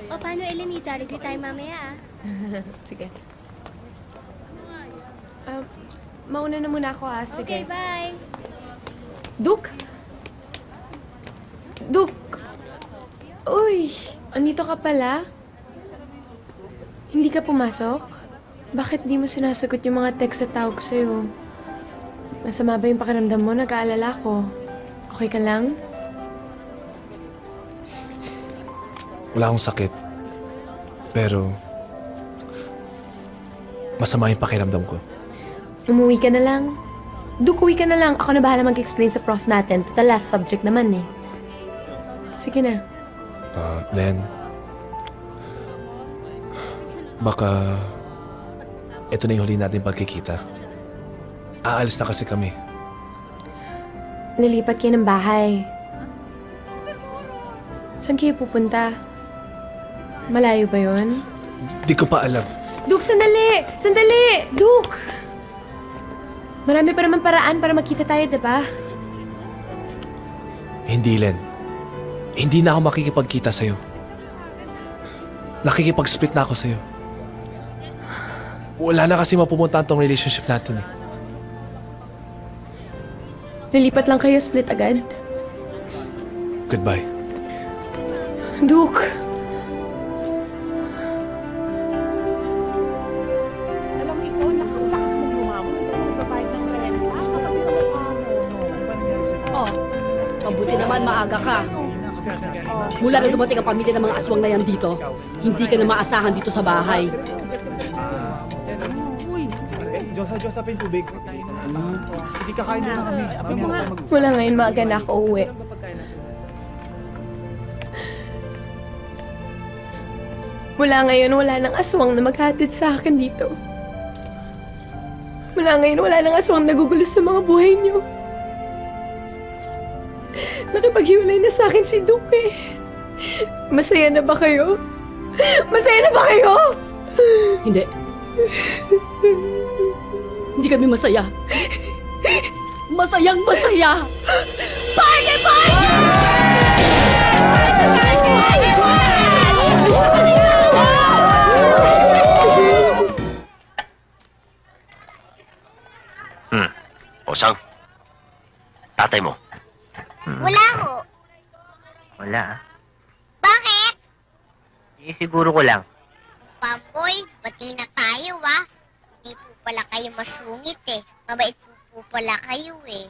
O, paano, Elenita? Review tayo mamaya, ah. Sige. Mauna na muna ako, Sige. Okay, bye. Duke? Duke! Uy, andito ka pala? Hindi ka pumasok? Bakit di mo sinasagot yung mga text at tawag sa'yo? Masama ba yung pakiramdam mo? Nag-aalala ko. Okay ka lang? Wala akong sakit. Pero, masama yung pakiramdam ko. Umuwi ka na lang. Duke, uwi ka na lang. Ako na bahala mag-explain sa prof natin. Total last subject naman eh. Sige na. Len, baka ito na yung huli natin pagkikita. Aalis na kasi kami. Lilipat kayo ng bahay. Saan kayo pupunta? Malayo ba yun? Di ko pa alam. Duke, sandali! Sandali! Duke! Marami pa naman paraan para makita tayo, diba? Hindi, Len. Hindi na ako makikipagkita sa'yo. Nakikipag-split na ako sa'yo. Wala na kasi mapupuntahan tong relationship natin eh. Lilipat lang kayo, split agad? Goodbye. Duke! Alam mo, ikaw, lakas-lakas mong lumamon. Hindi ka magbabayad ng renta. Kapag ikaw ka mo. Ano ba nangyari sa'yo? Oh, mabuti naman maaga ka. Mula na dumating ang pamilya ng mga aswang na yan dito, hindi ka na maasahan dito sa bahay. Uy, Diyosa pa yung tubig. Sige, kakain na kami. Mamaya na tayo mag-usap. Wala ngayon maaga na ako uwi. Mula ngayon, wala nang aswang na maghatid sa akin dito. Mula ngayon, wala nang aswang nagugulo sa mga buhay niyo. Nakipaghiwalay na sa akin si Duke. Masaya na ba kayo? Masaya na ba kayo? Hindi. Hindi kami masaya. Masayang masaya! Party! Party! Osang, tatay mo. Wala ho. Wala. Bakit? Siguro ko lang. Pamboy, bati na tayo, ah. Hindi po pala kayo masungit, eh. Mabait po pala kayo, eh.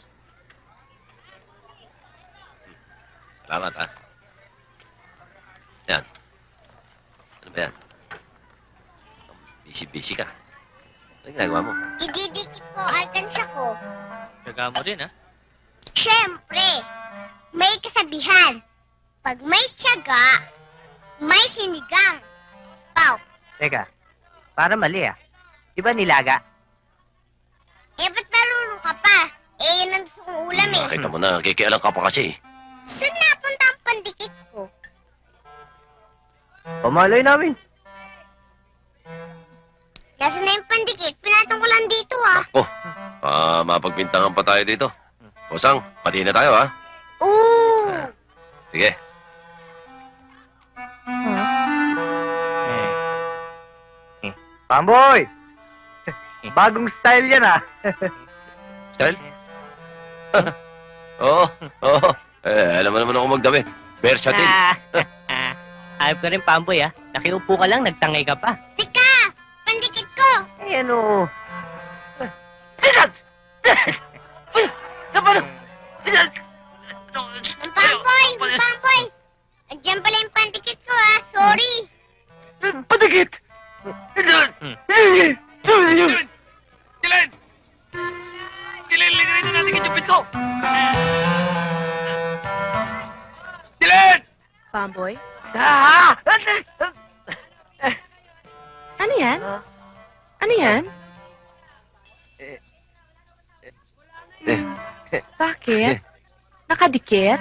Salamat, ha? Yan. Ano ba yan? Busy-busy ka. Ano ginagawa mo? Ididikit ko alkansya ko. Taga mo din, ha? Siyempre, may kasabihan. Pag may tiyaga, may sinigang. Pau, Teka, para mali, ah. Di ba nilaga? eh ba't marunong ka pa? Eh, yun ang gusto kong ulam, eh. Nakita mo na, kikialam ka pa kasi. Saan napunta ang pandikit ko? Pamalay namin. Nasaan na yung pandikit? Pinatong ko lang dito, ah. Oh, mapagbintangan pa tayo dito. Osang, pati na tayo, ha? Oo. Sige. Pamboy! Bagong style yan, ah. Style? Oo, oo. Alam mo naman ako magdami. Versatile. Ayop ka rin, Pamboy, ah. Nakiupo ka lang, nagtangay ka pa. Teka! Pandikit ko! Eh, ano? Pampoy! Andiyan pala yung pandikit ko, ah. Sorry. Padikit! Dilan! Dilan, lagayin na natin kitupit ko! Dilan! Pamboy? Ah! Ano yan? Ano yan? Bakit? Nakadikit?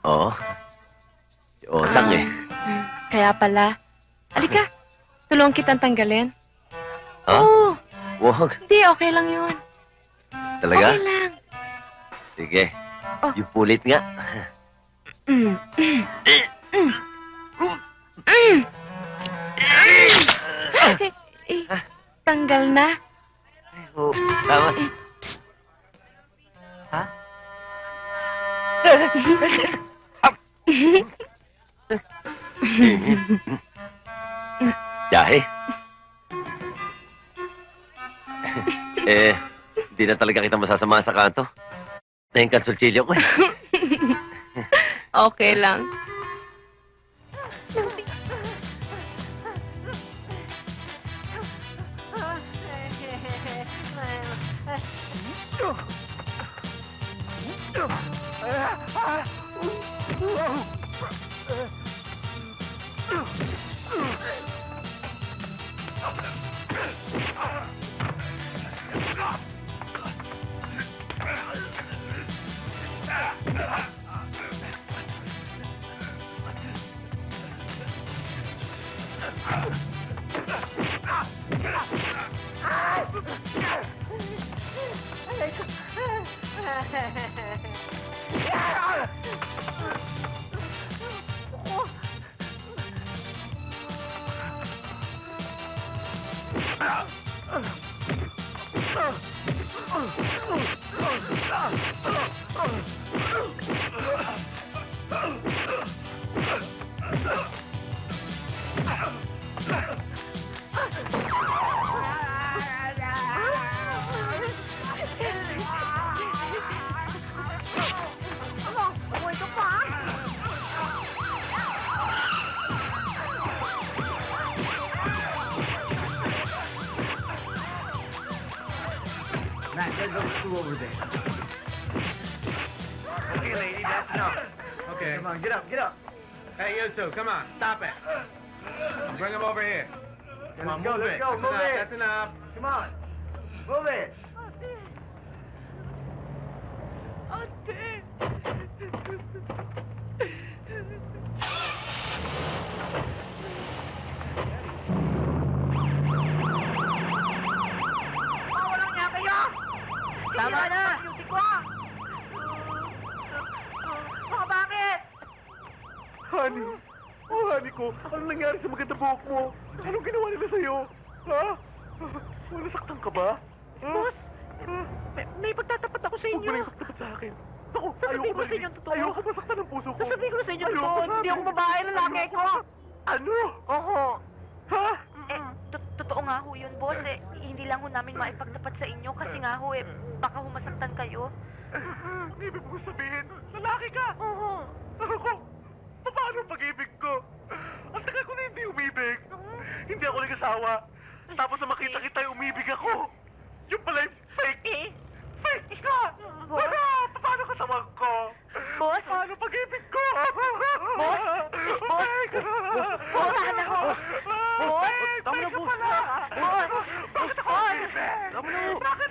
Oo. Si Osang eh. Kaya pala. Halika, tulungan kitang tanggalin. Ha? Oo, Wag. hindi, okay lang yun. Talaga? Okay lang. Sige. Oh. Yung pulit nga. Mm. Tanggal na. Ay, oo. Tama. Ha? Yahe. Hindi na talaga kita masasama sa kanto. Nahing kansulchilyo ko eh. Okay lang. Matt, there's a stool over there. Okay, lady, that's enough. Okay. Come on, get up, get up. Hey, you two, come on, stop it. Bring him over here. Come on, move it. That's enough, that's enough. Come on, move it. Tama na! Beauty ko! Mga bakit? Honey, oh honey ko, ano nangyari sa maganda buhok mo? Anong ginawa nila sa'yo? Ha? Nasaktan ka ba? Boss, may pagtatapat ako sa Huwag inyo. mo na ipagtapat sa akin. Ako, Sasabihin ko sa inyo ang totoo. Ayoko masaktan ang puso ko. Sasabihin ko sa inyo Ayoko totoo, sa hindi ako akin. babae, lalaki ko. Ano? Oo. Ha? Totoo nga ho yun, boss. Hindi lang ho namin maipagtapat sa inyo kasi nga ho, baka humasaktan kayo. Ang ibig mo sabihin, lalaki ka? Oo. Ako, paano ang pag-ibig ko? Ang tagal ko na hindi umibig. Hindi ako nag-asawa. Tapos na makita kita, umibig ako. Yung pala yung fake. Fake ka! Boss? Ano? Paano ka tawag ko? Boss? Paano pag-ibig ko? Boss? Boss? Boss, ano ho? Boss? Tama na, boss. Boss? Bakit ako umibig? Boss? Bakit